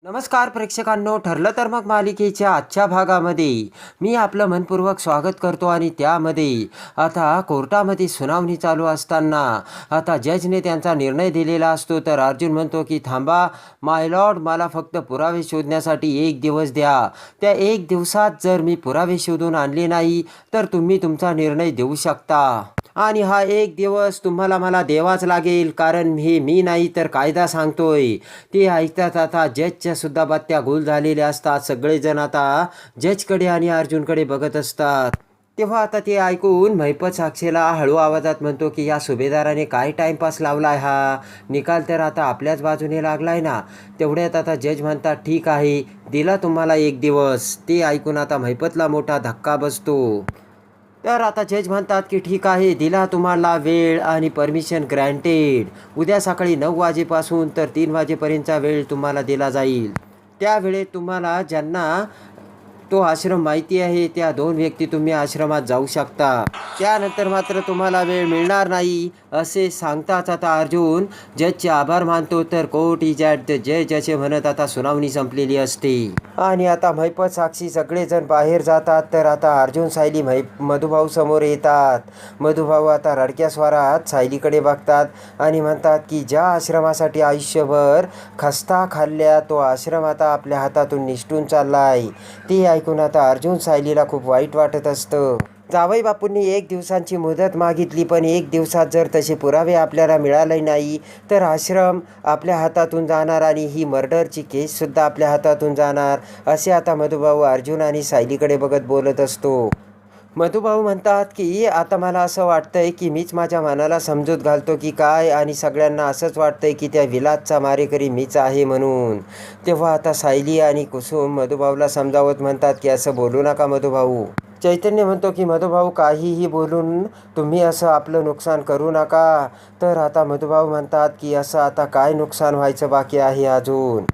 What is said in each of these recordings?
नमस्कार प्रेक्षकांनो, ठरलं तर मग मालिकेच्या आजच्या भागामध्ये मी आपलं मनपूर्वक स्वागत करतो. आणि त्यामध्ये आता कोर्टामध्ये सुनावणी चालू असताना आता जजने त्यांचा निर्णय दिलेला असतो. तर अर्जुन म्हणतो की थांबा माय लॉर्ड, मला फक्त पुरावे शोधण्यासाठी 1 दिवस द्या. त्या 1 दिवसात जर मी पुरावे शोधून आणले नाही तर तुम्ही तुमचा निर्णय देऊ शकता. आणि हा 1 दिवस तुम्हाला मला द्यावाच लागेल, कारण हे मी नाही तर कायदा सांगतोय. ते ऐकतात आता जजच्या सुद्धा बत्त्या गुल झालेल्या असतात. सगळेजण आता जजकडे आणि अर्जुनकडे बघत असतात. तेव्हा आता ते ऐकून महिपत साक्षीला हळू आवाजात म्हणतो की या सुभेदाराने काय टाइमपास लावलाय, हा निकाल तर आता आपल्याच बाजूने लागलाय ना. तेवढ्यात आता जज म्हणतात ठीक आहे, दिला तुम्हाला 1 दिवस. ते ऐकून आता महिपतला मोठा धक्का बसतो. तर आता जज म्हणतात की ठीक आहे, दिला तुम्हाला वेळ आणि परमिशन ग्रँटेड. उद्या सकाळी 9 वाजेपासून तर 3 वाजेपर्यंतचा वेळ तुम्हाला दिला जाईल. त्या वेळेत तुम्हाला ज्यांना तो आश्रम माहिती आहे त्या 2 व्यक्ती तुम्ही आश्रमात जाऊ शकता. त्यानंतर मात्र तुम्हाला वेळ मिळणार नाही असे सांगताच आता अर्जुन जजचे आभार मानतो. तर कोर्ट इज ॲट द जज असे म्हणत आता सुनावणी संपलेली असते. आणि आता महिपत साक्षी सगळेजण बाहेर जातात. तर आता अर्जुन सायली मधुभाऊ समोर येतात. मधुभाऊ आता रडक्या स्वरात सायलीकडे बघतात आणि म्हणतात की ज्या आश्रमासाठी आयुष्यभर खस्ता खाल्ल्या तो आश्रम आता आपल्या हातातून निसटून चाललाय. ते ऐकून आता अर्जुन सायलीला खूप वाईट वाटत असतं. जावई बापूंनी 1 दिवसांची मुदत मागितली, पण 1 दिवसात जर तसे पुरावे आपल्याला मिळाले नाही तर आश्रम आपल्या हातातून जाणार आणि ही मर्डरची केससुद्धा आपल्या हातातून जाणार, असे आता मधुभाऊ अर्जुन आणि सायलीकडे बघत बोलत असतो. मधुभाऊ म्हणतात की आता मला असं वाटतंय की मीच माझ्या मनाला समजूत घालतो की काय, आणि सगळ्यांना असंच वाटतंय की त्या विलासचा मारेकरी मीच आहे म्हणून. तेव्हा आता सायली आणि कुसुम मधुभाऊला समजावत म्हणतात की असं बोलू नका मधुभाऊ. चैतन्य म्हणतो की मधुभाऊ काहीही बोलून तुम्ही असं आपलं नुकसान करू नका. तर आता मधुभाऊ म्हणतात की असं आता काय नुकसान व्हायचं बाकी आहे अजून.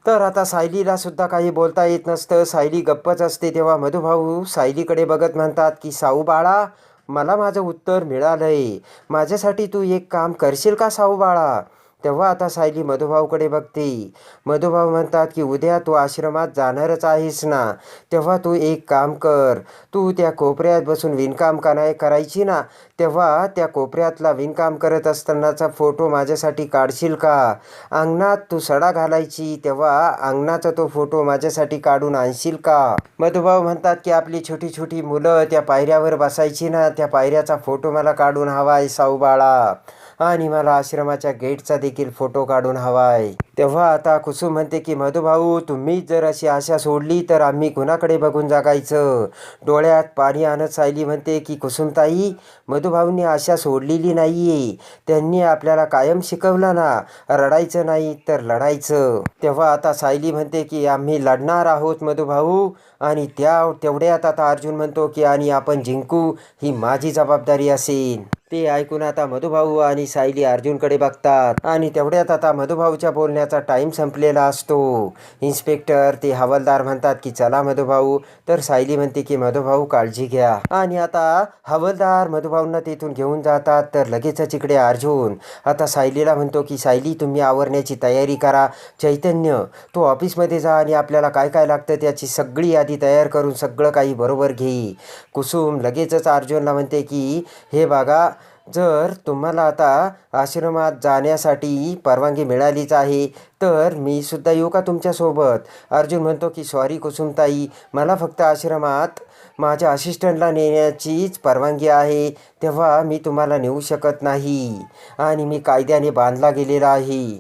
तर आता सायलीला सुद्धा काही बोलता येत नसतं. सायली गप्पच असते. तेव्हा मधुभाऊ सायलीकडे बघत म्हणतात की साऊ बाळा, मला माझं उत्तर मिळालंय. माझ्यासाठी तू एक काम करशील का साऊ बाळा? तेव्हा आता सायली मधुभाऊकडे बघते. मधुभाऊ म्हणतात की उद्या तू आश्रमात जाणारच आहेस ना, तेव्हा तू एक काम कर. तू त्या कोपऱ्यात बसून विणकाम करायची ना, तेव्हा त्या कोपऱ्यातला विणकाम करत असतानाचा फोटो माझ्यासाठी काढशील का? अंगणात तू सडा घालायची तेव्हा अंगणाचा तो फोटो माझ्यासाठी काढून आणशील का? मधुभाऊ म्हणतात की आपली छोटी छोटी मुलं त्या पायऱ्यावर बसायची ना, त्या पायऱ्याचा फोटो मला काढून हवाय साऊ बाळा. आणि मला आश्रमाच्या गेटचा देखील फोटो काढून हवाय. तेव्हा आता कुसुम म्हणते की मधुभाऊ, तुम्ही जर अशी आशा सोडली तर आम्ही कुणाकडे बघून जगायचं? डोळ्यात पाणी आणत सायली म्हणते की कुसुमताई, मधुभाऊंनी आशा सोडलेली नाहीये. त्यांनी आपल्याला कायम शिकवलं ना, रडायचं नाही तर लढायचं. तेव्हा आता सायली म्हणते की आम्ही लढणार आहोत मधुभाऊ. आणि तेवढ्यात आता अर्जुन म्हणतो की आणि आपण जिंकू, ही माझी जबाबदारी असेल. ते ऐकून आता मधुभाऊ आणि सायली अर्जुनकडे बघतात. आणि तेवढ्यात आता मधुभाऊच्या बोलण्याचा टाईम संपलेला असतो. इन्स्पेक्टर ते हवालदार म्हणतात की चला मधुभाऊ. तर सायली म्हणते की मधुभाऊ काळजी घ्या. आणि आता हवालदार मधुभाऊंना तिथून घेऊन जातात. तर लगेचच इकडे अर्जुन आता सायलीला म्हणतो की सायली, तुम्ही आवरण्याची तयारी करा. चैतन्य, तू ऑफिसमध्ये जा आणि आपल्याला काय काय लागतं त्याची सगळी यादी तयार करून सगळं काही बरोबर घे. कुसुम लगेचच अर्जुनला म्हणते की हे बघा, जर तुम्हाला आता आश्रमात जाण्यासाठी परवानगी मिळालीच आहे तर मी सुद्धा येऊ का तुमच्यासोबत? अर्जुन म्हणतो की सॉरी कुसुमताई, मला फक्त आश्रमात माझ्या असिस्टंटला नेण्याचीच परवानगी आहे, तेव्हा मी तुम्हाला नेऊ शकत नाही आणि मी कायद्याने बांधला गेलेला आहे.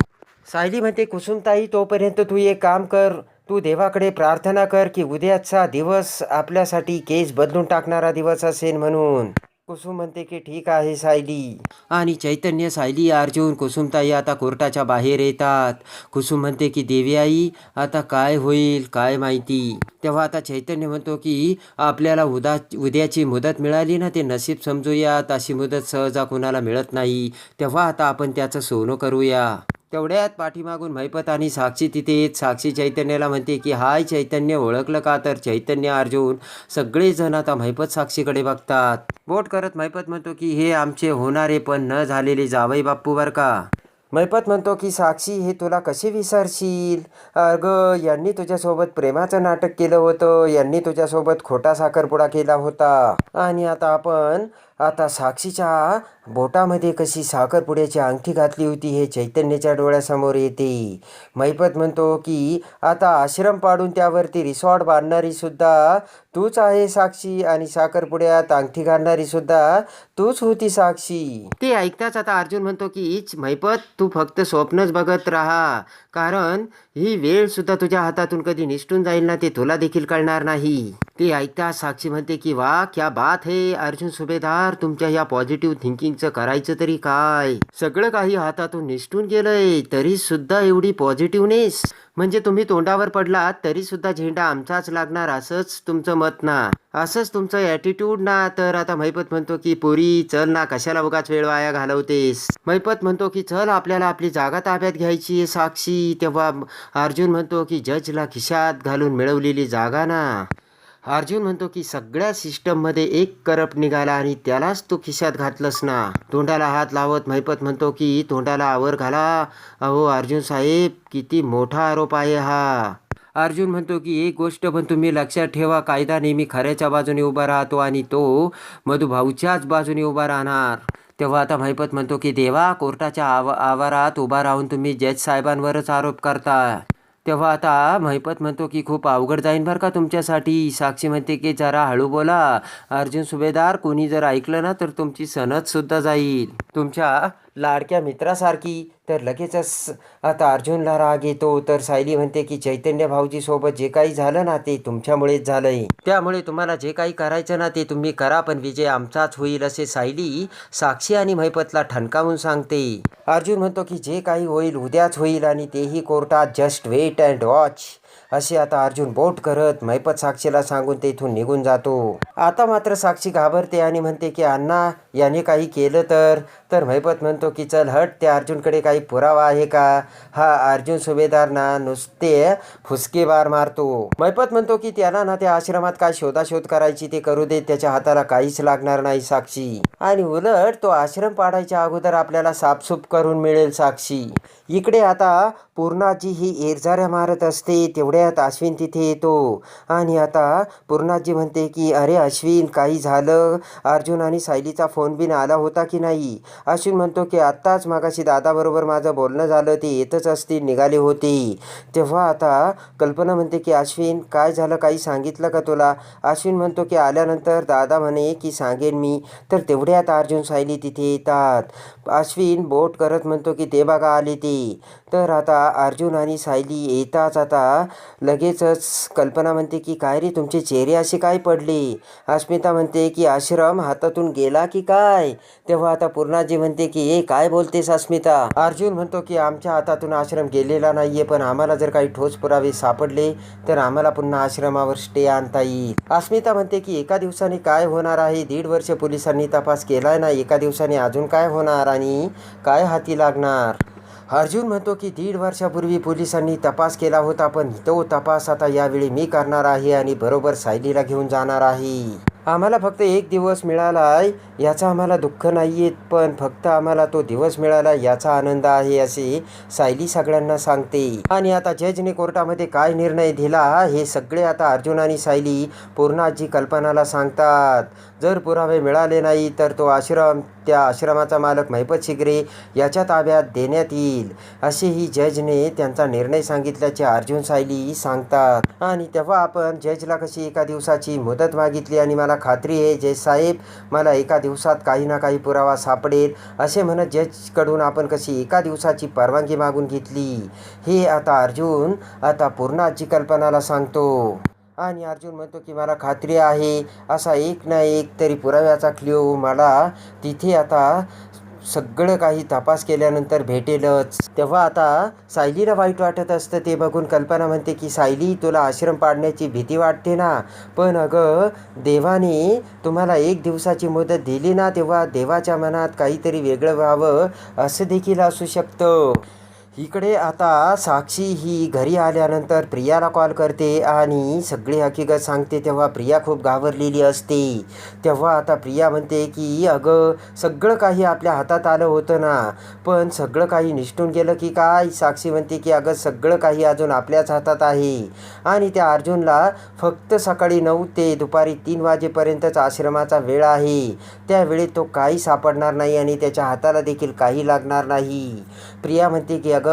सायली म्हणते कुसुमताई, तोपर्यंत तू एक काम कर, तू देवाकडे प्रार्थना कर की उद्याचा दिवस आपल्यासाठी केस बदलून टाकणारा दिवस असेल म्हणून. कुसुम म्हणते की ठीक आहे सायली. आणि चैतन्य, सायली, अर्जुन, कुसुमताई आता कोर्टाच्या बाहेर येतात. कुसुम म्हणते की देवी आई, आता काय होईल काय माहिती. तेव्हा आता चैतन्य म्हणतो की आपल्याला उद्याची मुदत मिळाली ना, ते नशीब समजूयात. अशी मुदत सहजा कुणाला मिळत नाही, तेव्हा आता आपण त्याचं सोनं करूया. तेवढ्यात पाठीमागून महिपत आणि साक्षी तिथे येत. साक्षी चैतन्याला म्हणते की हाय चैतन्य, ओळखलं का? तर चैतन्य, अर्जुन सगळेजण आता महिपत साक्षीकडे बघतात. बोट करत महिपत म्हणतो की हे आमचे होणारे पण न झालेले जावई बाप्पू बर का. मैपत म्हणतो की साक्षी हे तुला कशी विसरशील. अगं यांनी तुझ्यासोबत प्रेमाचं नाटक केलं होतं, यांनी तुझ्यासोबत खोटा साखरपुडा केला होता. आणि आता साक्षीच्या बोटामध्ये कशी साखरपुड्याची अंगठी घातली होती हे चैतन्याच्या डोळ्यासमोर येते. मैपत म्हणतो की आता आश्रम पाडून त्यावरती रिसॉर्ट बांधणारी सुद्धा तूच आहे साक्षी, आणि साखरपुड्यात अंगठी घालणारी सुद्धा तूच होती साक्षी. ते ऐकताच आता अर्जुन म्हणतो की मैपत तू फक्त स्वप्नच बघत राहा, कारण ही वेळ सुद्धा तुझ्या हातातून कधी निसटून जाईल ना ते तुला देखील कळणार नाही. ते ऐकता साक्षी म्हणते की वा क्या बात है अर्जुन सुभेदार, तुमच्या या पॉझिटिव्ह थिंकिंगचं करायचं तरी काय. सगळं काही हातातून निसटून गेलंय तरी सुद्धा एवढी पॉझिटिव्हनेस, म्हणजे तुम्ही तोंडावर पडलात तरी सुद्धा झेंडा आमचाच लागणार, असंच तुमचं मत ना, असंच तुमचं ॲटिट्यूड ना. तर आता मैपत म्हणतो की पोरी चल ना, कशाला उगाच वेळ वाया घालवतेस. मैपत म्हणतो की चल आपल्याला आपली जागा ताब्यात घ्यायची आहे साक्षी. तेव्हा अर्जुन म्हणतो की जजला खिशात घालून मिळवलेली जागा ना. अर्जुन म्हणतो की सगळ्या सिस्टममध्ये एक करप्ट निघाला आणि त्यालाच तू खिशात घातलंस ना. तोंडाला हात लावत मैपत म्हणतो की तोंडाला आवर घाला. अहो अर्जुन साहेब किती मोठा आरोप आहे हा. अर्जुन म्हणतो की एक गोष्ट पण तुम्ही लक्षात ठेवा, कायदा नेहमी खऱ्याच्या बाजूने उभा राहतो आणि तो मधुभाऊच्याच बाजूने उभा राहणार. तेव्हा आता मैपत म्हणतो की देवा, कोर्टाच्या आवारात उभा राहून तुम्ही जज साहेबांवरच आरोप करता. तेव्हा आता मैपत म्हणतो की खूप अवघड जाईन बरं का तुमच्यासाठी. साक्षी म्हणते की जरा हळू बोला अर्जुन सुभेदार, कोणी जर ऐकलं ना तर तुमची सनद सुद्धा जाईल तुमच्या लाडक्या मित्रासारखी. तर लगेचच आता अर्जुनला राग येतो. तर सायली म्हणते की चैतन्य भाऊजीसोबत जे काही झालं ना ते तुमच्यामुळेच झालंय, त्यामुळे तुम्हाला जे काही करायचं ना ते तुम्ही करा, पण विजय आमचाच होईल, असे सायली साक्षी आणि मैपतला ठणकावून सांगते. अर्जुन म्हणतो की जे काही होईल उद्याच होईल, आणि तेही कोर्टात, जस्ट वेट अँड वॉच, असे आता अर्जुन बोट करत मैपत साक्षीला सांगून तेथून निघून जातो. आता मात्र साक्षी घाबरते आणि म्हणते की अण्णा याने काही केलं तर मैपत म्हणतो की चल हट, त्या अर्जुनकडे काही पुरावा आहे का. हा अर्जुन सुभेदार ना नुसते फुसकेबार मारतो. मैपत म्हणतो की त्याला ना त्या आश्रमात काय शोधाशोध करायची ते करू दे, त्याच्या हाताला काहीच लागणार नाही साक्षी, आणि उलट तो आश्रम पाडायच्या अगोदर आपल्याला साफसूफ करून मिळेल साक्षी. इकडे आता पूर्णाजी ही एरझाऱ्या मारत असते, तेवढ्यात अश्विन तिथे येतो. आणि आता पूर्णाजी म्हणते की अरे अश्विन, काही झालं, अर्जुन आणि सायलीचा फोन बिन आला होता की नाही. अश्विन म्हणतो की आत्ताच मागाशी दादाबरोबर माझं बोलणं झालं, ते येतच असतील, निघाले होते. तेव्हा आता कल्पना म्हणते की अश्विन काय झालं, काही सांगितलं का तुला. अश्विन म्हणतो की आल्यानंतर दादा म्हणे की सांगेन मी. तर तेवढ्यात अर्जुन सायली तिथे येतात. अश्विन बोट करत म्हणतो की ते बघा आले ते. तर आता अर्जुन आणि सायली येताच आता लगेचच कल्पना म्हणते की काय रे तुमचे चेहरे असे काय पडले. अस्मिता म्हणते की आश्रम हातातून गेला की काय. तेव्हा आता पूर्णाजी म्हणते की हे काय बोलतेस अस्मिता. अर्जुन म्हणतो की आमच्या हातातून आश्रम गेलेला नाहीये, पण आम्हाला जर काही ठोस पुरावे सापडले तर आम्हाला पुन्हा आश्रमावर स्टे आणता येईल. अस्मिता म्हणते की एका दिवसाने काय होणार आहे, 1.5 वर्ष पोलिसांनी तपास केलाय ना, एका दिवसाने अजून काय होणार आणि काय हाती लागणार. अर्जुन म्हणतो की 1.5 वर्षापूर्वी पोलिसांनी तपास केला होता, पण तो तपास आता यावेळी मी करणार आहे आणि बरोबर सायलीला घेऊन जाणार आहे. आम्हाला फक्त 1 दिवस मिळालाय याचा आम्हाला दुःख नाहीये, पण फक्त आम्हाला तो दिवस मिळाला याचा आनंद आहे, असे सायली सगळ्यांना सांगते. आणि आता जजने कोर्टामध्ये काय निर्णय दिला हे सगळे आता अर्जुन आणि सायली पूर्णाजी कल्पनाला सांगतात. जर पुरावे मिळाले नाही तर तो आश्रम, त्या आश्रमाचा मालक मैपत शिगरे याच्या ताब्यात देण्यात येईल, असेही जजने त्यांचा निर्णय सांगितल्याचे अर्जुन सायली सांगतात. आणि तेव्हा आपण जजला कशी एका दिवसाची मुदत मागितली आणि मला खात्री आहे जज साहेब मला एका दिवसात काही ना काही पुरावा सापडेल, असे म्हणत जजकडून आपण कशी एका दिवसाची परवानगी मागून घेतली, हे आता अर्जुन आता पूर्णाजी कल्पनाला सांगतो. आणि अर्जुन म्हणतो की मला खात्री आहे असा एक ना एक तरी पुराव्याचा क्ल्यू मला तिथे आता सगळं काही तपास केल्यानंतर भेटेलच. तेव्हा आता सायलीला वाईट वाटत असतं ते बघून कल्पना म्हणते की सायली तुला आश्रम पाडण्याची भीती वाटते ना, पण अगं देवाने तुम्हाला 1 दिवसाची मुदत दिली ना, तेव्हा देवाच्या मनात काहीतरी वेगळं व्हावं असं देखील असू शकतं. इकडे आता साक्षी ही घरी आल्यानंतर प्रियाला कॉल करते आणि सगळी हकीकत सांगते. तेव्हा प्रिया खूप घाबरलेली असते. तेव्हा आता प्रिया म्हणते की अगं सगळं काही आपल्या हातात आलं होतं ना, पण सगळं काही निसटून गेलं की काय. साक्षी म्हणते की अगं सगळं काही अजून आपल्याच हातात आहे आणि त्या अर्जुनला फक्त सकाळी 9 ते दुपारी 3 वाजेपर्यंतच आश्रमाचा वेळ आहे. त्या वेळेत तो काही सापडणार नाही आणि त्याच्या हाताला देखील काही लागणार नाही. प्रिया म्हणते की अगं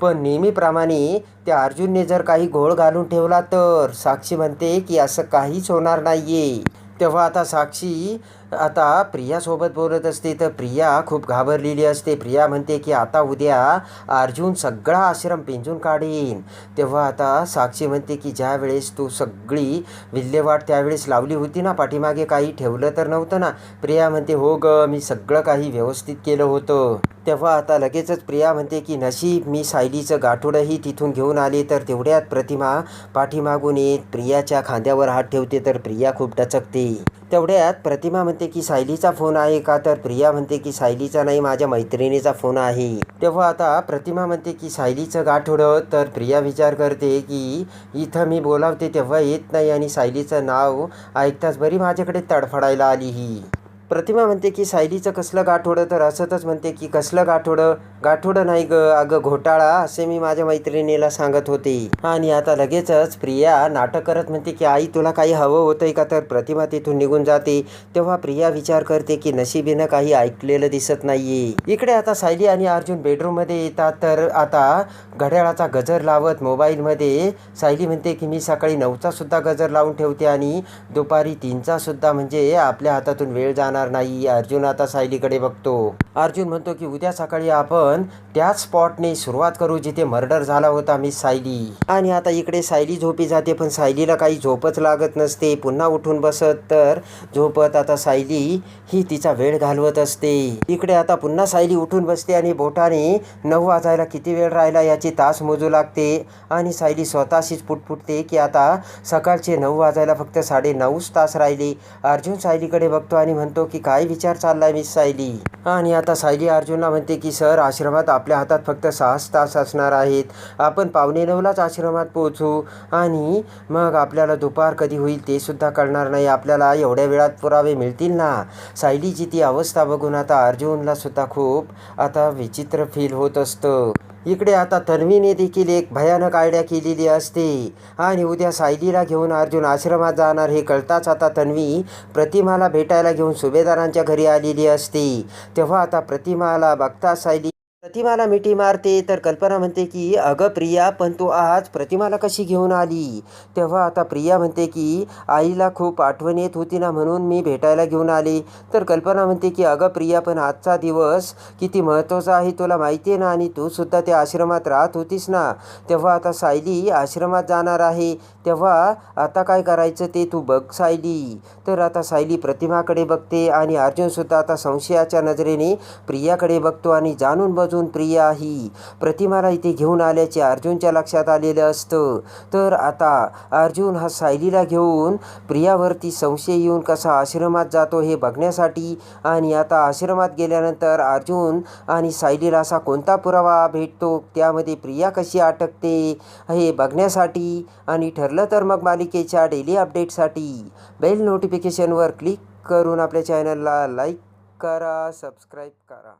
पण नेहमीप्रमाणे त्या अर्जुनने जर काही घोळ घालून ठेवला तर. साक्षी म्हणते की असं काहीच होणार नाही आहे. तेव्हा आता साक्षी आता प्रियासोबत बोलत असते तर प्रिया खूप घाबरलेली असते. प्रिया म्हणते की आता उद्या अर्जुन सगळा आश्रम पिंजून काढीन. तेव्हा आता साक्षी म्हणते की ज्या वेळेस तू सगळी विल्हेवाट त्यावेळेस लावली होती ना, पाठीमागे काही ठेवलं तर नव्हतं ना. प्रिया म्हणते हो ग, मी सगळं काही व्यवस्थित केलं होतं. तेव्हा आता लगेचच प्रिया म्हणते की नशीब मी सायलीचं गाठोडंही तिथून घेऊन आले. तर तेवढ्यात प्रतिमा पाठीमागून येत प्रियाच्या खांद्यावर हात ठेवते तर प्रिया खूप डचकते. तेवढ्यात प्रतिमा म्हणते की सायलीचा फोन आहे का. तर प्रिया म्हणते की सायलीचा नाही, माझ्या मैत्रिणीचा फोन आहे. तेव्हा आता प्रतिमा म्हणते की सायलीचं गाठोडं. तर प्रिया विचार करते की इथं मी बोलावते तेव्हा येत नाही आणि सायलीचं नाव ऐकताच बरी माझ्याकडे तडफडायला आली ही. प्रतिमा म्हणते की सायलीचं कसलं गाठोडं. तर असतच म्हणते की कसलं गाठोडं. गाठोडं नाही ग, अगं घोटाळा असे मी माझ्या मैत्रिणीला सांगत होते. आणि आता लगेचच प्रिया नाटक करत म्हणते की आई तुला काही हवं होतंय का. तर प्रतिमा तिथून निघून जाते. तेव्हा प्रिया विचार करते की नशिबीनं काही ऐकलेलं दिसत नाहीये. इकडे आता सायली आणि अर्जुन बेडरूममध्ये येतात. तर आता घड्याळाचा गजर लावत मोबाईलमध्ये सायली म्हणते की मी सकाळी 9चा सुद्धा गजर लावून ठेवते आणि दुपारी 3चा सुद्धा, म्हणजे आपल्या हातातून वेळ जाणार नाही. अर्जुन आता सायलीकडे बघतो. अर्जुन म्हणतो की उद्या सकाळी आपण त्याच स्पॉटने सुरुवात करू जिथे मर्डर झाला होता मिस सायली. आणि आता इकडे सायली झोपी जाते पण सायलीला काही झोपच लागत नसते. पुन्हा उठून बसत तर झोपत आता सायली ही तिचा वेळ घालवत असते. इकडे आता पुन्हा सायली उठून बसते आणि बोटाने 9 वाजायला किती वेळ राहिला याची तास मोजू लागते. आणि सायली स्वतःशीच पुटपुटते की आता सकाळचे 9 वाजायला फक्त 9.5 तास राहिले. अर्जुन सायलीकडे बघतो आणि म्हणतो की काय विचार चाललाय मिस सायली. आणि आता सायली अर्जुनला म्हणते की सर आश्रमात आपल्या हातात फक्त 6 तास असणार आहेत. आपण 8:45लाच आश्रमात पोहोचू आणि मग आपल्याला दुपार कधी होईल ते सुद्धा कळणार नाही. आपल्याला एवढ्या वेळात पुरावे मिळतील ना. सायलीची ती अवस्था बघून आता अर्जुनला सुद्धा खूप आता विचित्र फील होत असतं. इकडे आता तन्वीने देखील एक भयानक आयडिया केलेली असते आणि उद्या सायलीला घेऊन अर्जुन आश्रमात जाणार हे कळताच आता तन्वी प्रतिमाला भेटायला घेऊन सुभेदारांच्या घरी आलेली असते. तेव्हा आता प्रतिमाला बघता सायली प्रतिमाला मिठी मारते. तर कल्पना म्हणते की अगं प्रिया पण तू आज प्रतिमाला कशी घेऊन आली. तेव्हा आता प्रिया म्हणते की आईला खूप आठवण येत होती ना म्हणून मी भेटायला घेऊन आले. तर कल्पना म्हणते की अगं प्रिया पण आजचा दिवस किती महत्त्वाचा आहे तुला माहिती आहे ना, आणि तू सुद्धा त्या आश्रमात राहत होतीस ना. तेव्हा आता सायली आश्रमात जाणार आहे. तेव्हा आता काय करायचं ते तू बघ सायली. तर आता सायली प्रतिमाकडे बघते आणि अर्जुनसुद्धा आता संशयाच्या नजरेने प्रियाकडे बघतो आणि जाणून बजून प्रिया ही प्रतिमाला इथे घेऊन आल्याचे अर्जुनच्या लक्षात आलेलं असतं. तर आता अर्जुन हा सायलीला घेऊन प्रियावरती संशय येऊन कसा आश्रमात जातो हे बघण्यासाठी आणि आता आश्रमात गेल्यानंतर अर्जुन आणि सायलीला असा कोणता पुरावा भेटतो, त्यामध्ये प्रिया कशी अटकते हे बघण्यासाठी आणि ठरलं तर मग मालिकेच्या डेली अपडेटसाठी बेल नोटिफिकेशनवर क्लिक करून आपल्या चॅनलला लाईक करा, सबस्क्राईब करा.